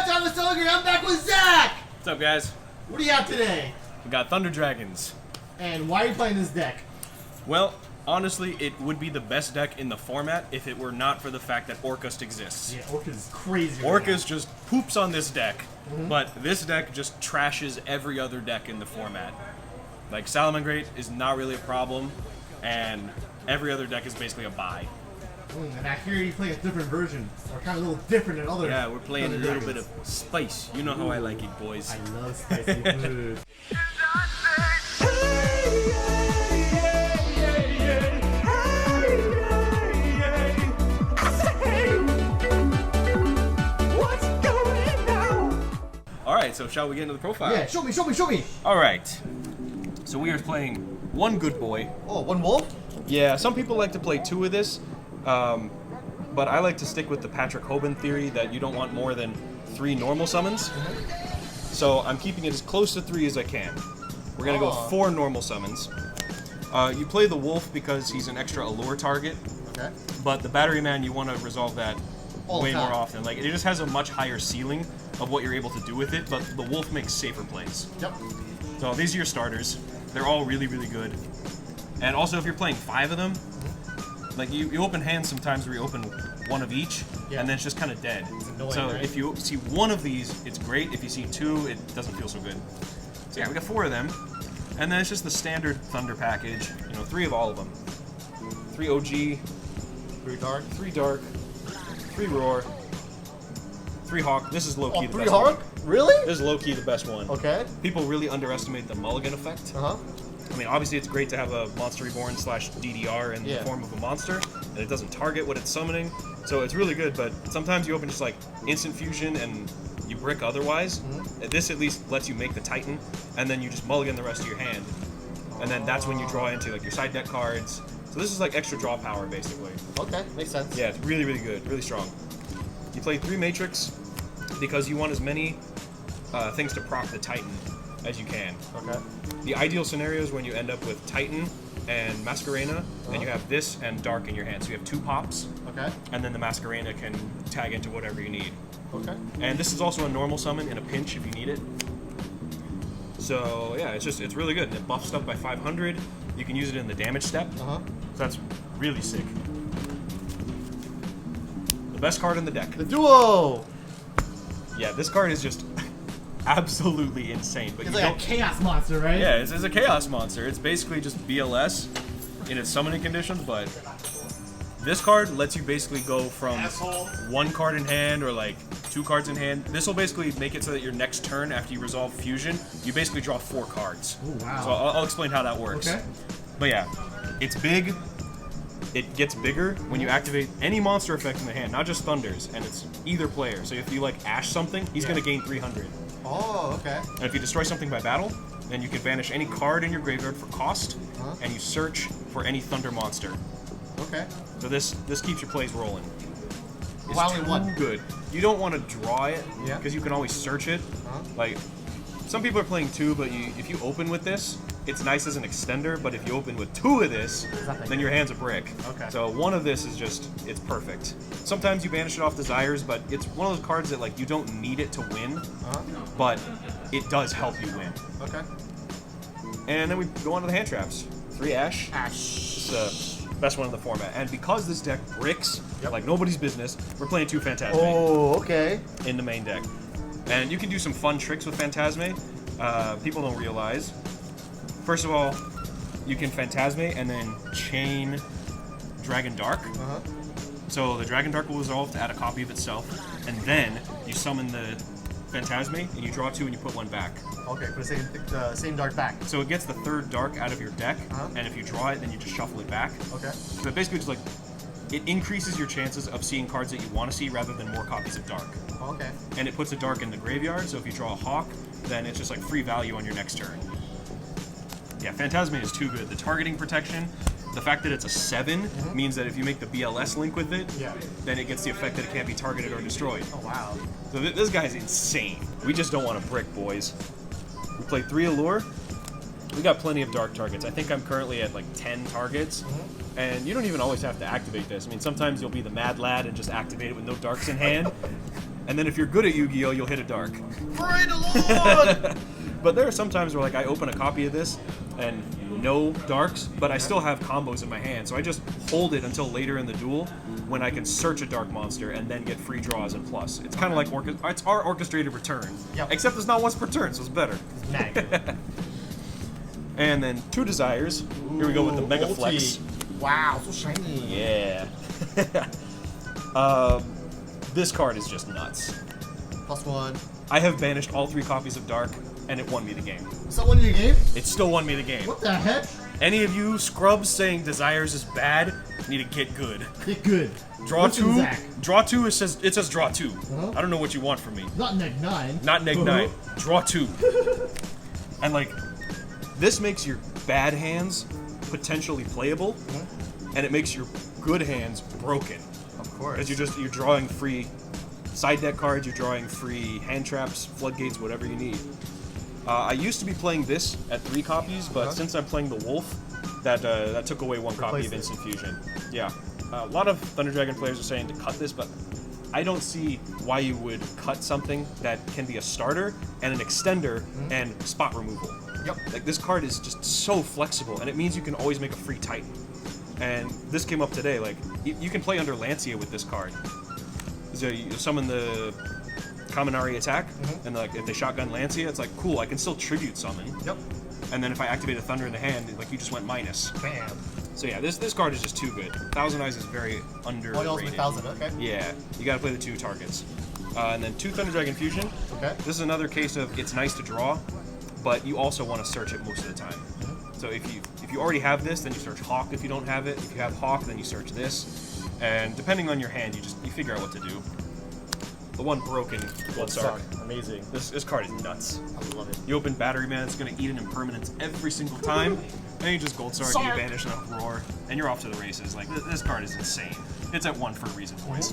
time to celebrate. I'm back with Zack. What's up, guys? What do you have today? We got Thunder Dragons. And why are you playing this deck? Well, honestly, it would be the best deck in the format if it were not for the fact that Orcust exists. Yeah, Orcust is crazy. Orcust just poops on this deck, but this deck just trashes every other deck in the format. Like, Salamangreat is not really a problem, and every other deck is basically a buy. And I hear you play a different version, or kind of a little different than other. Yeah, we're playing a little bit of spice. You know how I like it, boys. I love spicy food. Alright, so shall we get into the profile? Yeah, show me. Alright. So we are playing one good boy. Oh, one wolf? Yeah, some people like to play two of this, but I like to stick with the Patrick Hoban theory that you don't want more than 3 normal summons. So I'm keeping it as close to 3 as I can. We're gonna go 4 normal summons. You play the wolf because he's an extra allure target. Okay. But the battery man, you want to resolve that way more time. often. Like, it just has a much higher ceiling of what you're able to do with it, but the wolf makes safer plays. Yep. So these are your starters. They're all really, really good. And also, if you're playing 5 of them, like you open hands sometimes where you open one of each, and then it's just kind of dead. Annoying, so right? if you see 1 of these, it's great. If you see 2, it doesn't feel so good. So yeah, we got 4 of them. And then it's just the standard Thunder package. 3 of all of them. 3 OG, 3 dark. 3 dark, 3 roar, 3 hawk. This is low-key the 3 best hawk? one. Really? This is low-key the best one. Okay. People really underestimate the mulligan effect. I mean, obviously it's great to have a Monster Reborn / DDR in the form of a monster, and it doesn't target what it's summoning, so it's really good, but sometimes you open just like instant fusion and you brick otherwise. This at least lets you make the Titan, and then you just mulligan the rest of your hand, and then that's when you draw into like your side deck cards. So this is like extra draw power, basically. Okay, makes sense. Yeah, it's really, really good, really strong. You play 3 Matrix because you want as many things to proc the Titan as you can. Okay. The ideal scenario is when you end up with Titan and Masquerena, and you have this and Dark in your hand. So you have 2 pops, and then the Masquerena can tag into whatever you need. Okay. And this is also a normal summon in a pinch if you need it. So yeah, it's really good. It buffs stuff by 500. You can use it in the damage step. So that's really sick. The best card in the deck. The duo! Yeah, this card is just absolutely insane. But It's like a chaos monster, right? Yeah, it's a chaos monster. It's basically just BLS in its summoning conditions, but this card lets you basically go from 1 card in hand or like 2 cards in hand. This will basically make it so that your next turn after you resolve fusion, you basically draw 4 cards. Oh, wow. So I'll explain how that works. Okay. But yeah, it's big. It gets bigger when you activate any monster effect in the hand, not just Thunders, and it's either player. So if you like Ash something, he's going to gain 300. Oh, okay. And if you destroy something by battle, then you can banish any card in your graveyard for cost, and you search for any Thunder monster. Okay. So this keeps your plays rolling. It's Why only 1? good. You don't want to draw it, Yeah. because you can always search it. Like, some people are playing 2, but if you open with this, it's nice as an extender, but if you open with 2 of this, then your hand's a brick. Okay. So 1 of this is just, it's perfect. Sometimes you banish it off Desires, but it's one of those cards that like you don't need it to win, but it does help you win. Okay. And then we go on to the hand traps. 3 Ash. Ash. It's the best one in the format. And because this deck bricks like nobody's business, we're playing 2 Phantasme Oh, okay. in the main deck. And you can do some fun tricks with Phantasme. People don't realize. First of all, you can Phantasme and then chain Dragon Dark. So the Dragon Dark will resolve to add a copy of itself, and then you summon the Phantasme, and you draw 2 and you put 1 back. Okay, put the same dark back. So it gets the 3rd Dark out of your deck, and if you draw it, then you just shuffle it back. Okay. So it basically just like, it increases your chances of seeing cards that you want to see rather than more copies of Dark. Okay. And it puts a Dark in the graveyard, so if you draw a Hawk, then it's just like free value on your next turn. Yeah, Phantasme is too good. The targeting protection, the fact that it's a 7 means that if you make the BLS link with it, then it gets the effect that it can't be targeted or destroyed. Oh, wow. So this guy's insane. We just don't want to brick, boys. We play 3 Allure. We got plenty of dark targets. I think I'm currently at like 10 targets. And you don't even always have to activate this. I mean, sometimes you'll be the mad lad and just activate it with no darks in hand. And then if you're good at Yu-Gi-Oh, you'll hit a dark. Right along! But there are some times where like I open a copy of this and no darks, but I still have combos in my hand, so I just hold it until later in the duel when I can search a dark monster and then get free draws and plus. It's kind of like it's our orchestrated return, except it's not once per turn, so it's better. And then 2 desires. Here we go with the Mega Flex. Wow, so shiny. Yeah. This card is just nuts. +1. I have banished all 3 copies of Dark, and it won me the game. So won you the game? It still won me the game. What the heck? Any of you scrubs saying Desires is bad need to get good. Get good. Draw Listen, 2. Zack. Draw 2. It says draw 2. Uh-huh. I don't know what you want from me. Not neg 9. Not neg 9. Draw 2. And like, this makes your bad hands potentially playable, and it makes your good hands broken. Of course. Because you're drawing free side deck cards, you're drawing free hand traps, floodgates, whatever you need. I used to be playing this at 3 copies, but since I'm playing the Wolf, that took away 1 copy of Instant Fusion. Yeah. A lot of Thunder Dragon players are saying to cut this, but I don't see why you would cut something that can be a starter and an extender and spot removal. Yep. Like, this card is just so flexible, and it means you can always make a free Titan. And this came up today, like, you can play under Lancia with this card. So you summon the Kaminari attack, and like if they shotgun Lancia, it's like, cool, I can still tribute summon. Yep. And then if I activate a Thunder in the hand, like you just went minus. Bam. So yeah, this card is just too good. Thousand Eyes is very underrated. Oh, 1,000, okay. Yeah, you gotta play the 2 targets. And then 2 Thunder Dragon Fusion. Okay. This is another case of it's nice to draw, but you also want to search it most of the time. So if you already have this, then you search Hawk if you don't have it. If you have Hawk, then you search this. And depending on your hand, you figure out what to do. The 1 broken Gold Sark. Amazing. This card is nuts. I love it. You open Battery Man, it's gonna eat an impermanence every single time. And you just Gold Sark, and you banish an Uproar, and you're off to the races. Like, this card is insane. It's at 1 for a reason, boys.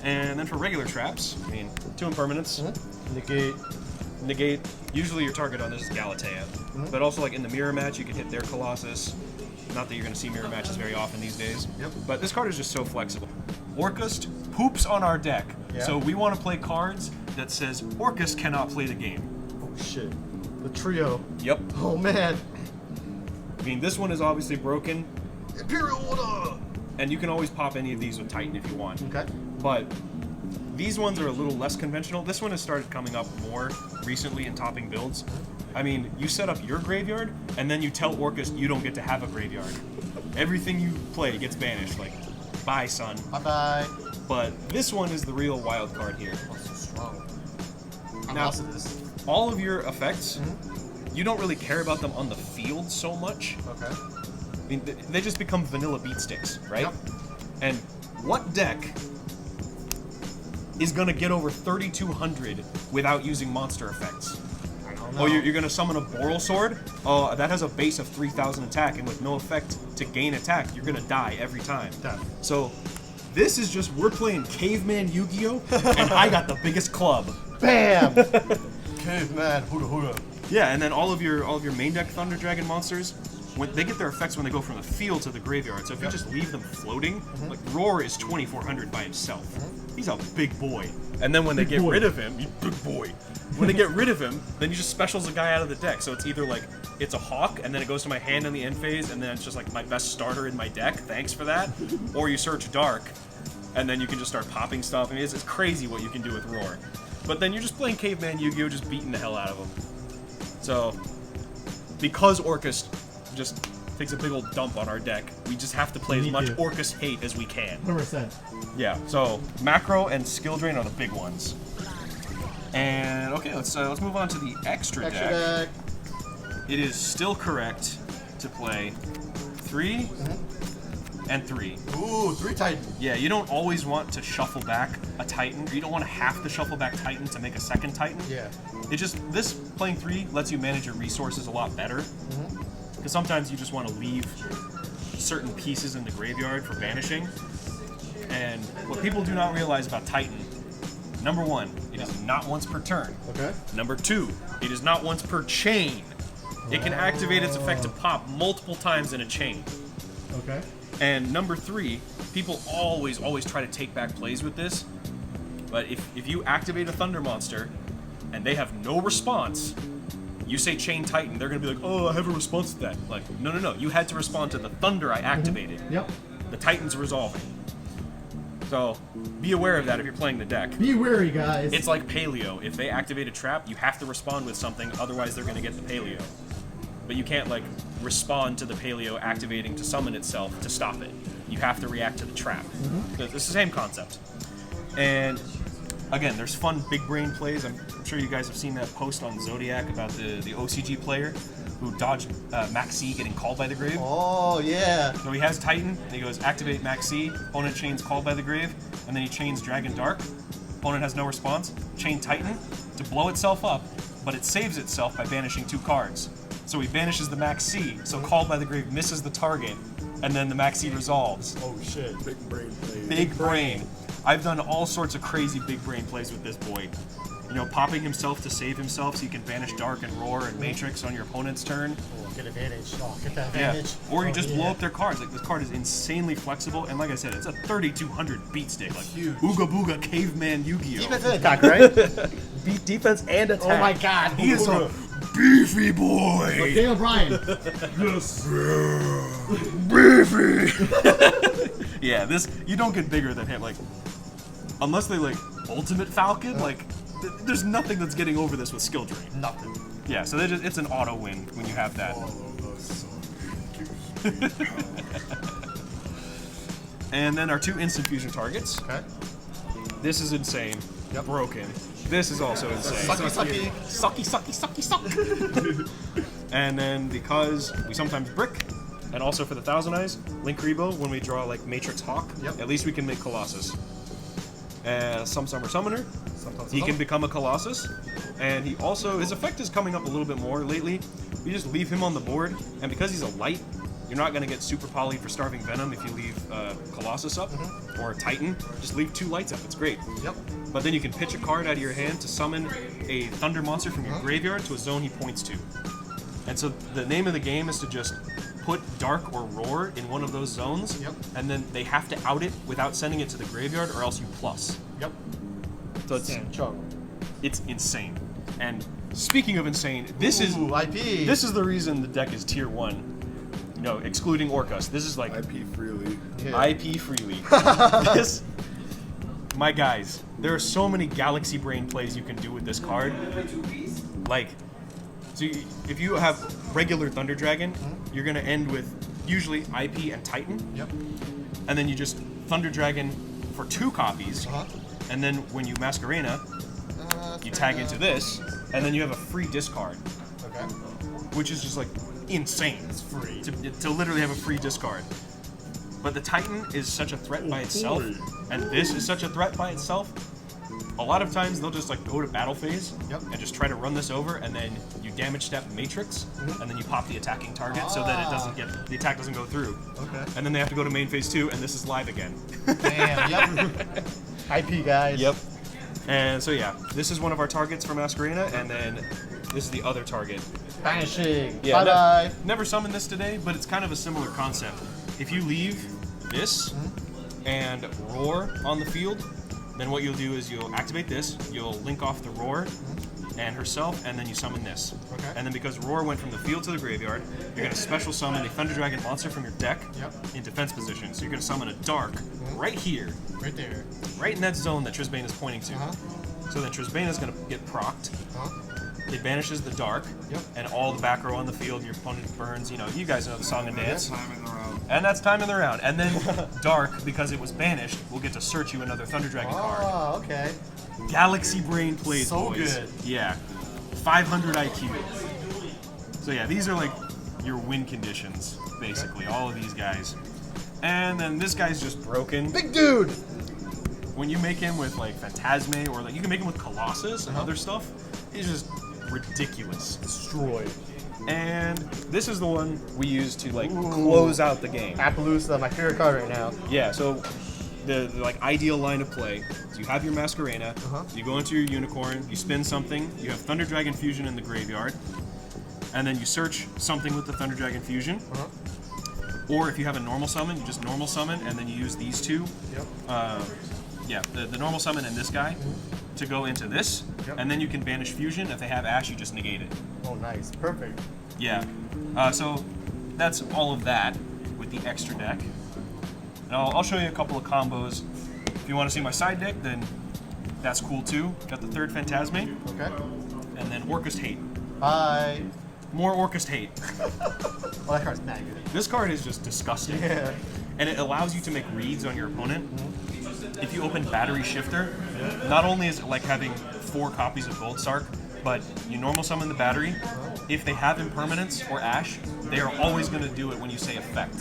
And then for regular traps, I mean, 2 impermanents. Negate. Usually your target on this is Galatea. But also, like, in the mirror match, you can hit their Colossus. Not that you're going to see mirror matches very often these days. Yep. But this card is just so flexible. Orcust poops on our deck. Yeah. So we want to play cards that says Orcust cannot play the game. Oh, shit. The trio. Yep. Oh, man. I mean, this one is obviously broken. Imperial Order! And you can always pop any of these with Titan if you want. Okay. But these ones are a little less conventional. This one has started coming up more recently in topping builds. I mean, you set up your graveyard, and then you tell Orcust you don't get to have a graveyard. Everything you play gets banished. Like, bye, son. Bye-bye. But this one is the real wild card here. Oh, so strong. Now, this. all of your effects, you don't really care about them on the field so much. Okay. I mean, they just become vanilla beat sticks, right? Yep. And what deck is going to get over 3,200 without using monster effects? I don't know. Oh, you're going to summon a Boral Sword? Oh, that has a base of 3,000 attack, and with no effect to gain attack, you're going to die every time. Done. So, this is just, we're playing Caveman Yu-Gi-Oh! And I got the biggest club. Bam! Caveman, huda huda. Yeah, and then all of your main deck Thunder Dragon monsters, when they get their effects when they go from the field to the graveyard. So if you just leave them floating, like Roar is 2,400 by himself. He's a big boy. And then when they get rid of him, big boy. When they get rid of him, then you just specials a guy out of the deck. So it's either like it's a Hawk, and then it goes to my hand in the end phase, and then it's just like my best starter in my deck. Thanks for that. Or you search Dark, and then you can just start popping stuff. I mean, it's crazy what you can do with Roar. But then you're just playing Caveman Yu-Gi-Oh, just beating the hell out of him. So, because Orcust just takes a big old dump on our deck, we just have to play as much Orcust hate as we can. 100%. Yeah, so macro and skill drain are the big ones. And okay, let's move on to the extra deck. It is still correct to play 3 and 3. Ooh, 3 Titan. Yeah, you don't always want to shuffle back a Titan. You don't want to have to shuffle back Titan to make a second Titan. Yeah. This playing 3 lets you manage your resources a lot better. Because sometimes you just want to leave certain pieces in the graveyard for banishing. And what people do not realize about Titan, number 1, it is not once per turn. Okay. Number 2, it is not once per chain. It can activate its effect to pop multiple times in a chain. Okay. And number 3, people always try to take back plays with this, But if you activate a Thunder monster and they have no response, you say Chain Titan, they're going to be like, oh, I have a response to that. Like, no. You had to respond to the Thunder I activated. Yep. The Titan's resolving. So be aware of that if you're playing the deck. Be wary, guys. It's like Paleo. If they activate a trap, you have to respond with something, otherwise they're going to get the Paleo. But you can't, like, respond to the Paleo activating to summon itself to stop it. You have to react to the trap. It's the same concept. And again, there's fun big brain plays. I'm sure you guys have seen that post on Zodiac about the OCG player who dodged Maxi getting called by the grave. Oh, yeah. So he has Titan, and he goes, activate Maxi, opponent chains called by the grave, and then he chains Dragon Dark. Opponent has no response. Chain Titan to blow itself up, but it saves itself by banishing 2 cards. So he banishes the Maxi, so called by the grave misses the target, and then the Maxi resolves. Oh, shit. Big brain play. Big brain. I've done all sorts of crazy big brain plays with this boy. You know, popping himself to save himself so you can banish Dark and Roar and Matrix on your opponent's turn. Oh, get advantage. Oh, get that advantage. Yeah. Or you just blow up their cards. Like, this card is insanely flexible, and like I said, it's a 3200 beat stick. Like, huge. Ooga Booga Caveman Yu-Gi-Oh! Defense and attack, right? Beat defense and attack. Oh my god. He is a beefy boy! But Daniel Bryan. Yes. Beefy! Yeah, this, you don't get bigger than him. Like, unless they, like, Ultimate Falcon, like, there's nothing that's getting over this with skill drain. Nothing. Yeah, so it's an auto win when you have that. And then our 2 instant fusion targets. Okay. This is insane. Yep. Broken. This is also insane. Sucky. Sucky. And then because we sometimes brick, and also for the Thousand Eyes, Link Rebo, when we draw like Matrix Hawk, Yep. at least we can make Colossus. Some Summer Summoner, he can become a Colossus, and he also, his effect is coming up a little bit more lately. You just leave him on the board, and because he's a light, you're not going to get super polyed for Starving Venom if you leave Colossus up, or Titan. Just leave 2 lights up, it's great. Yep. But then you can pitch a card out of your hand to summon a Thunder monster from your graveyard to a zone he points to. And so the name of the game is to just put Dark or Roar in one of those zones, and then they have to out it without sending it to the graveyard, or else you plus. Yep. So it's insane. And speaking of insane, this is the reason the deck is tier 1. You know, excluding Orcus. This is like IP freely. Yeah. IP freely. This, my guys, there are so many Galaxy Brain plays you can do with this card. Like, so if you have regular Thunder Dragon, you're gonna end with usually IP and Titan. Yep. And then you just Thunder Dragon for 2 copies. And then when you Masquerena, you tag into this, and then you have a free discard. Okay. Which is just like insane. It's free. To literally have a free discard. But the Titan is such a threat by itself, and this is such a threat by itself. A lot of times they'll just like go to battle phase and just try to run this over, and then you damage step Matrix, and then you pop the attacking target so that it doesn't get, the attack doesn't go through. Okay. And then they have to go to main phase 2, and this is live again. Damn. Yep. IP guys. Yep. And so yeah, this is one of our targets for Masquerena, and then this is the other target. Banishing. Yeah, Bye-bye. Never summoned this today, but it's kind of a similar concept. If you leave this and Roar on the field, then what you'll do is you'll activate this, you'll link off the Roar and herself, and then you summon this. Okay. And then because Roar went from the field to the graveyard, you're going to special summon a Thunder Dragon monster from your deck in defense position. So you're going to summon a Dark right here. Right there. Right in that zone that Trisbane is pointing to. So then Trisbane is going to get procced. It banishes the Dark, and all the back row on the field, your opponent burns. You know, you guys know the song and dance. And that's time in the round. And then Dark, because it was banished, will get to search you another Thunder Dragon card. Oh, okay. Galaxy Brain Plays, So boys. good. Yeah. 500 IQ. So yeah, these are like your win conditions, basically. All of these guys. And then this guy's just broken. Big dude! When you make him with like Phantasme, or like you can make him with Colossus and other stuff, he's just ridiculous. Destroyed. And this is the one we use to like close out the game. Appaloosa, my favorite card right now. Yeah, so the like ideal line of play is you have your Masquerena, you go into your Unicorn, you spin something, you have Thunder Dragon Fusion in the graveyard, and then you search something with the Thunder Dragon Fusion. Or if you have a normal summon, you just normal summon, and then you use these 2 Yeah, the normal summon and this guy to go into this, and then you can banish fusion. If they have Ash, you just negate it. Oh, nice. Perfect. Yeah. So that's all of that with the extra deck. And I'll show you a couple of combos. If you want to see my side deck, then that's cool too. Got the third Phantasme. Okay. And then Orcust Hate. Bye. More Orcust Hate. Well, that card's not good. This card is just disgusting. Yeah. And it allows you to make reads on your opponent. If you open Battery Shifter, not only is it like having 4 copies of Gold Sark, but you normal summon the battery. If they have impermanence or Ash, they are always going to do it when you say effect.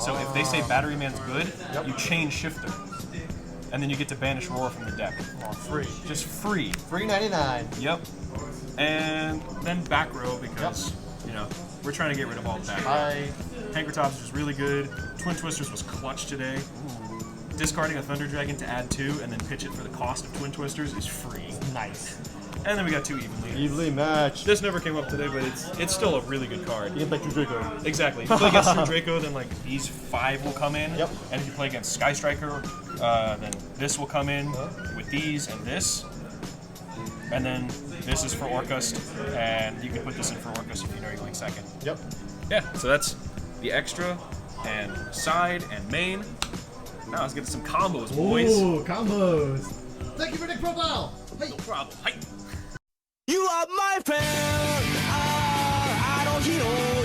So if they say Battery Man's good, you chain Shifter. And then you get to banish Roar from the deck. Oh, free. Just free. Free 99. Yep. And then back row because, you know, we're trying to get rid of all the back row. Bye. Hankertops was really good. Twin Twisters was clutch today. Discarding a Thunder Dragon to add 2 and then pitch it for the cost of Twin Twisters is free. Nice. And then we got 2 Evenly. Evenly matched. This never came up today, but it's still a really good card. You can play through Draco. Exactly. If you play against True Draco, then like these 5 will come in. Yep. And if you play against Sky Striker, then this will come in with these and this. And then this is for Orcust, and you can put this in for Orcust if you know you're going second. Yep. Yeah, so that's the extra and side and main. Now let's get to some combos, boys. Ooh, combos. Thank you for Nick Profile. Hey. No problem. Hi. You are my friend. I don't hear.